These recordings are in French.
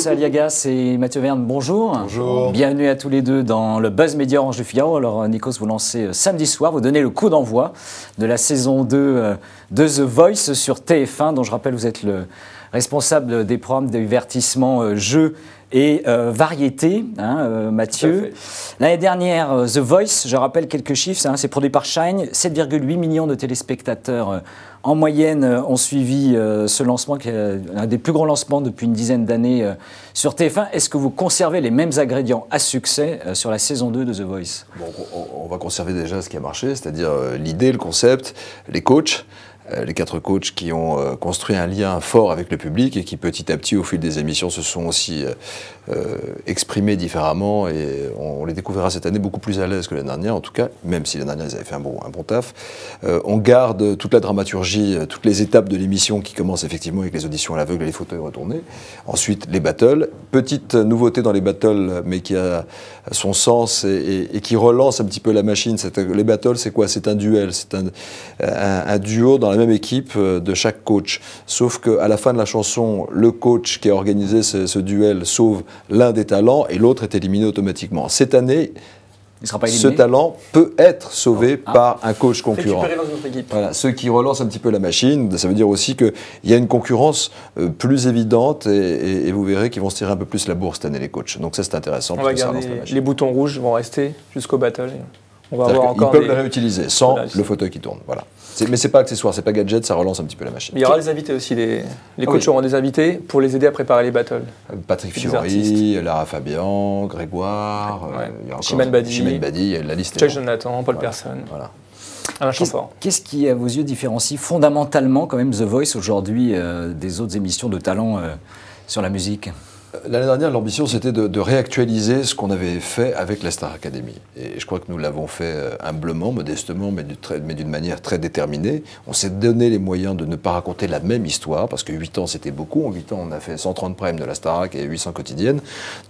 Aliagas et Mathieu Verne, bonjour. Bonjour. Bienvenue à tous les deux dans le Buzz Média Orange du Figaro. Alors Nikos, vous lancez samedi soir, vous donnez le coup d'envoi de la saison 2 de The Voice sur TF1, dont je rappelle vous êtes le responsable des programmes de divertissement, jeux et variété, Mathieu. L'année dernière, The Voice, je rappelle quelques chiffres, c'est produit par Shine, 7,8 millions de téléspectateurs en moyenne ont suivi ce lancement, qui est un des plus grands lancements depuis une dizaine d'années sur TF1. Est-ce que vous conservez les mêmes ingrédients à succès sur la saison 2 de The Voice? Bon, on va conserver déjà ce qui a marché, c'est-à-dire l'idée, le concept, les coachs. Les 4 coachs qui ont construit un lien fort avec le public et qui petit à petit au fil des émissions se sont aussi exprimés différemment, et on les découvrira cette année beaucoup plus à l'aise que l'année dernière, en tout cas, même si l'année dernière ils avaient fait un bon taf. On garde toute la dramaturgie, toutes les étapes de l'émission qui commencent effectivement avec les auditions à l'aveugle et les fauteuils retournés. Ensuite les battles, petite nouveauté dans les battles mais qui a son sens et qui relance un petit peu la machine. Les battles, c'est quoi? C'est un duel, c'est un duo dans la même équipe de chaque coach, sauf qu'à la fin de la chanson, le coach qui a organisé ce duel sauve l'un des talents et l'autre est éliminé automatiquement. Cette année, ce talent peut être sauvé par un coach concurrent. Récupéré dans une autre équipe. Voilà, ce qui relance un petit peu la machine. Ça veut dire aussi qu'il y a une concurrence plus évidente et vous verrez qu'ils vont se tirer un peu plus la bourre cette année, les coachs. Donc ça, c'est intéressant. On va garder les boutons rouges vont rester jusqu'au battle. On va avoir encore ils peuvent les réutiliser sans le fauteuil qui tourne. Voilà. Mais c'est pas accessoire, c'est pas gadget, ça relance un petit peu la machine. Mais il y aura des invités aussi, les coachs auront des invités pour les aider à préparer les battles. Patrick Fiori, Lara Fabian, Grégoire, Chimène Badi, la liste. Jack Jonathan, Paul Persson. Voilà. Qu'est-ce qui, à vos yeux, différencie fondamentalement quand même The Voice aujourd'hui des autres émissions de talent sur la musique? L'année dernière, l'ambition, c'était de réactualiser ce qu'on avait fait avec la Star Academy. Et je crois que nous l'avons fait humblement, modestement, mais d'une manière très déterminée. On s'est donné les moyens de ne pas raconter la même histoire, parce que 8 ans, c'était beaucoup. En 8 ans, on a fait 130 primes de la Starac et 800 quotidiennes.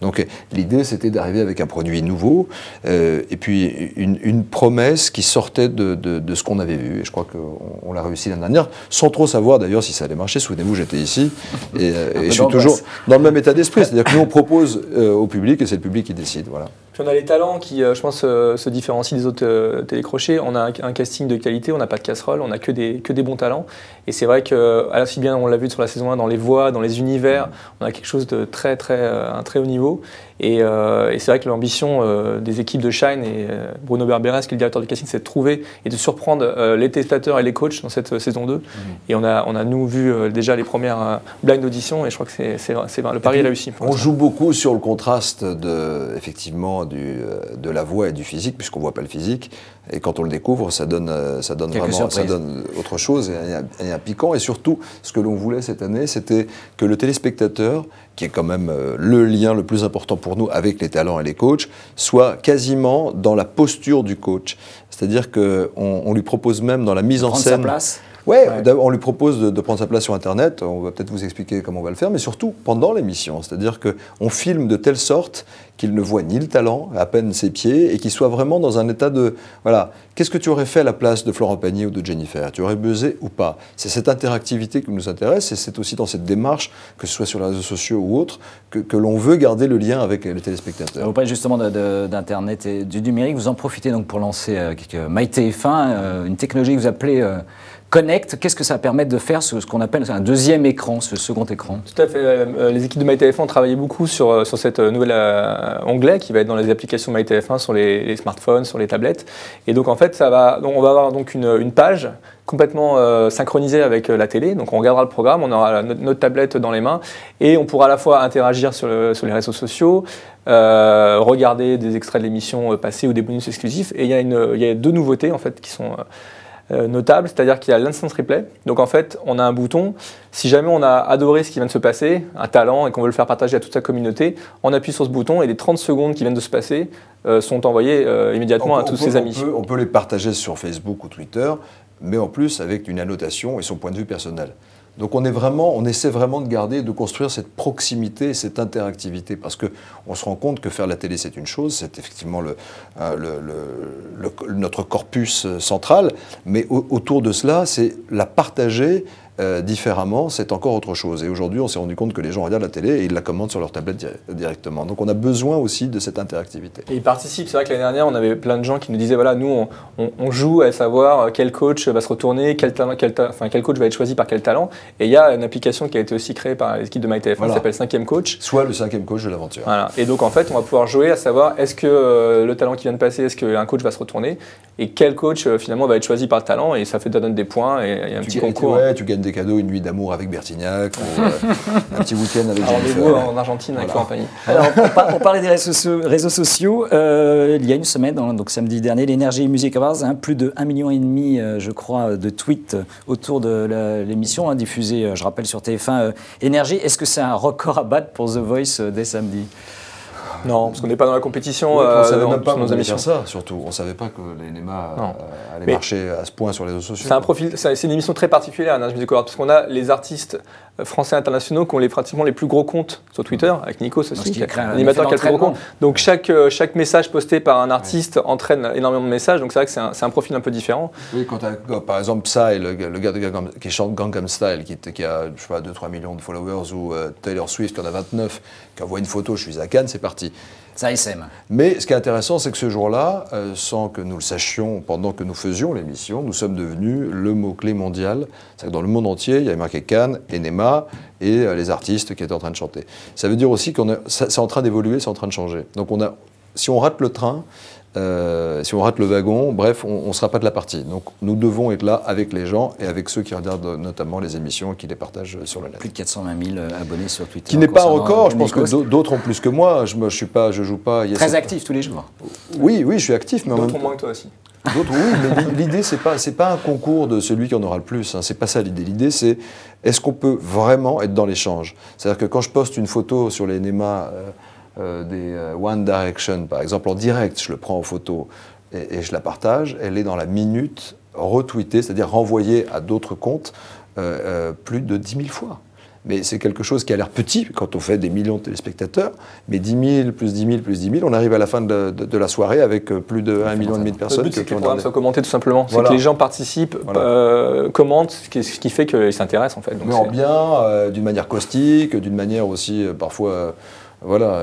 Donc l'idée, c'était d'arriver avec un produit nouveau, et puis une promesse qui sortait de ce qu'on avait vu. Et je crois qu'on l'a réussi l'année dernière, sans trop savoir d'ailleurs si ça allait marcher. Souvenez-vous, j'étais ici, et je suis toujours dans le même état d'esprit. C'est-à-dire que nous, on propose au public et c'est le public qui décide. Voilà. Puis on a les talents qui, je pense, se différencient des autres télécrochets. On a un casting de qualité, on n'a pas de casserole, on n'a que des bons talents. Et c'est vrai que, aussi bien on l'a vu sur la saison 1, dans les voix, dans les univers, on a quelque chose de un très haut niveau. Et c'est vrai que l'ambition des équipes de Shine et Bruno Berberes, qui est le directeur du casting, c'est de trouver et de surprendre les téléspectateurs et les coachs dans cette saison 2. Et on a nous vu déjà les premières blind auditions, et je crois que le pari est réussi. On joue beaucoup sur le contraste effectivement de la voix et du physique, puisqu'on ne voit pas le physique. Et quand on le découvre, ça donne autre chose, et un piquant. Et surtout, ce que l'on voulait cette année, c'était que le téléspectateur, qui est quand même le lien le plus important pour nous avec les talents et les coachs, soit quasiment dans la posture du coach. C'est-à-dire qu'on lui propose même dans la mise en scène... Prendre sa place. Ouais. On lui propose de prendre sa place sur Internet, on va peut-être vous expliquer comment on va le faire, mais surtout pendant l'émission. C'est-à-dire qu'on filme de telle sorte qu'il ne voit ni le talent, à peine ses pieds, et qu'il soit vraiment dans un état de... Voilà, qu'est-ce que tu aurais fait à la place de Florent Pagny ou de Jennifer? Tu aurais buzzé ou pas? C'est cette interactivité qui nous intéresse, et c'est aussi dans cette démarche, que ce soit sur les réseaux sociaux ou autres, que l'on veut garder le lien avec les téléspectateurs. Vous parlez justement d'Internet et du numérique, vous en profitez donc pour lancer MyTF1, une technologie que vous appelez... Connect, qu'est-ce que ça permet de faire, ce qu'on appelle un deuxième écran, ce second écran? Tout à fait. Les équipes de MyTF1 ont travaillé beaucoup sur cette nouvelle onglet qui va être dans les applications MyTF1 sur les smartphones, sur les tablettes. Et donc en fait, on va avoir donc une page complètement synchronisée avec la télé. Donc on regardera le programme, on aura notre tablette dans les mains et on pourra à la fois interagir sur les réseaux sociaux, regarder des extraits de l'émission passée ou des bonus exclusifs. Et il y a 2 nouveautés en fait qui sont notable, c'est-à-dire qu'il y a l'instant replay. Donc en fait, on a un bouton, si jamais on a adoré ce qui vient de se passer, un talent, et qu'on veut le faire partager à toute sa communauté, on appuie sur ce bouton et les 30 secondes qui viennent de se passer sont envoyées immédiatement à tous ses amis. On peut les partager sur Facebook ou Twitter, mais en plus avec une annotation et son point de vue personnel. Donc on essaie vraiment de garder, de construire cette proximité, cette interactivité, parce qu'on se rend compte que faire la télé c'est une chose, c'est effectivement notre corpus central, mais autour de cela, c'est la partager différemment, c'est encore autre chose. Et aujourd'hui, on s'est rendu compte que les gens regardent la télé et ils la commandent sur leur tablette directement. Donc on a besoin aussi de cette interactivité. Et ils participent. C'est vrai que l'année dernière, on avait plein de gens qui nous disaient, voilà, nous, on joue à savoir quel coach va se retourner, quel coach va être choisi par quel talent. Et il y a une application qui a été aussi créée par l'équipe de MyTF1 qui s'appelle 5e Coach. Soit le 5e coach de l'aventure. Voilà. Et donc en fait, on va pouvoir jouer à savoir est-ce que le talent qui vient de passer, est-ce qu'un coach va se retourner et quel coach finalement va être choisi par le talent, et ça donne des points et il y a un petit concours. Ouais, tu gagnes des cadeaux, une nuit d'amour avec Bertignac, ou un petit week-end avec Jennifer. Rendez-vous en Argentine avec Florent Pagny. Alors, on parlait des réseaux sociaux. Il y a une semaine, donc samedi dernier, l'Energy Music Awards, plus de 1,5 million, je crois, de tweets autour de l'émission, diffusée, je rappelle, sur TF1 Énergie. Est-ce que c'est un record à battre pour The Voice dès samedi ? Non, parce qu'on n'est pas dans la compétition. Oui, on ne savait même pas nos émissions. Faire ça, surtout. On ne savait pas que les NEMA allaient marcher à ce point sur les réseaux sociaux. C'est une émission très particulière, Énergie Music Awards, parce qu'on a les artistes français internationaux qui ont pratiquement les plus gros comptes sur Twitter, avec Nikos aussi, qui est un animateur qui a le plus gros compte. Donc chaque message posté par un artiste entraîne énormément de messages, donc c'est vrai que c'est un profil un peu différent. Oui, par exemple Psy, le gars qui chante Gangnam Style, qui a, je sais pas, 2-3 millions de followers, ou Taylor Swift qui en a 29, qui envoie une photo, je suis à Cannes, c'est parti. Ça SM. Mais ce qui est intéressant, c'est que ce jour-là, sans que nous le sachions pendant que nous faisions l'émission, nous sommes devenus le mot-clé mondial. C'est-à-dire que dans le monde entier, il y avait marqué Cannes, NEMA et les artistes qui étaient en train de chanter. Ça veut dire aussi que c'est en train d'évoluer, c'est en train de changer. Donc si on rate le train, si on rate le wagon, bref, on ne sera pas de la partie. Donc nous devons être là avec les gens et avec ceux qui regardent notamment les émissions et qui les partagent sur le net. Plus de 420 000 abonnés sur Twitter. Qui n'est pas un record, je pense que d'autres ont plus que moi. Je joue pas. Très actif tous les jours. Oui, je suis actif. Mais d'autres ont moins que toi aussi. D'autres, oui, mais l'idée, c'est pas un concours de celui qui en aura le plus. Hein. C'est pas ça l'idée. L'idée, c'est est-ce qu'on peut vraiment être dans l'échange ? C'est-à-dire que quand je poste une photo sur les NEMA des One Direction, par exemple, en direct, je le prends en photo et je la partage, elle est dans la minute retweetée, c'est-à-dire renvoyée à d'autres comptes plus de 10 000 fois. Mais c'est quelque chose qui a l'air petit quand on fait des millions de téléspectateurs, mais 10 000, plus 10 000, plus 10 000, on arrive à la fin de la soirée avec plus de 1,5 million de personnes. Le but, c'est que les programmes soient commentés tout simplement. Voilà. C'est que les gens participent, commentent, ce qui fait qu'ils s'intéressent en fait. Donc mais en bien, d'une manière caustique, d'une manière aussi parfois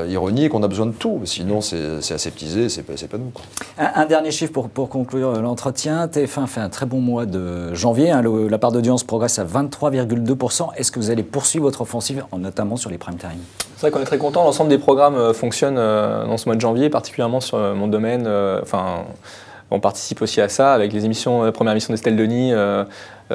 ironique, on a besoin de tout. Sinon, c'est aseptisé, c'est pas nous. Un dernier chiffre pour conclure l'entretien. TF1 fait un très bon mois de janvier. La part d'audience progresse à 23,2%. Est-ce que vous allez poursuivre votre offensive, notamment sur les prime time ? C'est vrai qu'on est très content. L'ensemble des programmes fonctionnent dans ce mois de janvier, particulièrement sur mon domaine. On participe aussi à ça avec les émissions, la première émission d'Estelle Denis,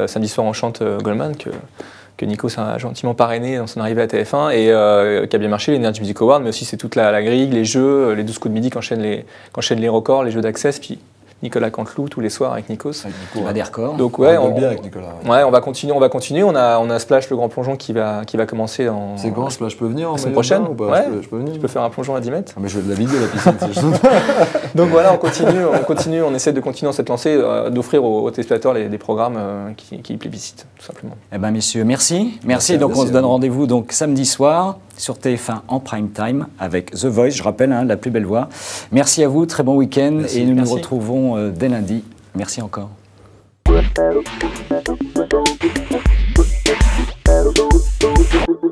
Samedi soir on chante Goldman, que Nikos a gentiment parrainé dans son arrivée à TF1 et qui a bien marché, l'Energy Music Awards, mais aussi c'est toute la grille, les jeux, les 12 coups de midi qu'enchaînent les records, les jeux d'Access, puis Nicolas Canteloup tous les soirs avec Nikos. Il a des records. Donc on bien avec Nicolas. Ouais, on va continuer. On a Splash, le grand plongeon qui va commencer dans. C'est grand Splash, je peux venir la semaine prochaine ou pas ouais, je peux venir. Tu peux faire un plongeon à 10 mètres. Ah, mais je veux de la vidéo la piscine. Donc voilà, on continue, on essaie de continuer dans cette lancée, d'offrir aux téléspectateurs des programmes qui plébiscitent, tout simplement. Eh bien, messieurs, merci. Donc on se donne rendez-vous donc samedi soir sur TF1 en prime time avec The Voice, je rappelle, la plus belle voix. Merci à vous, très bon week-end et nous nous retrouvons dès lundi. Merci encore. Thank you.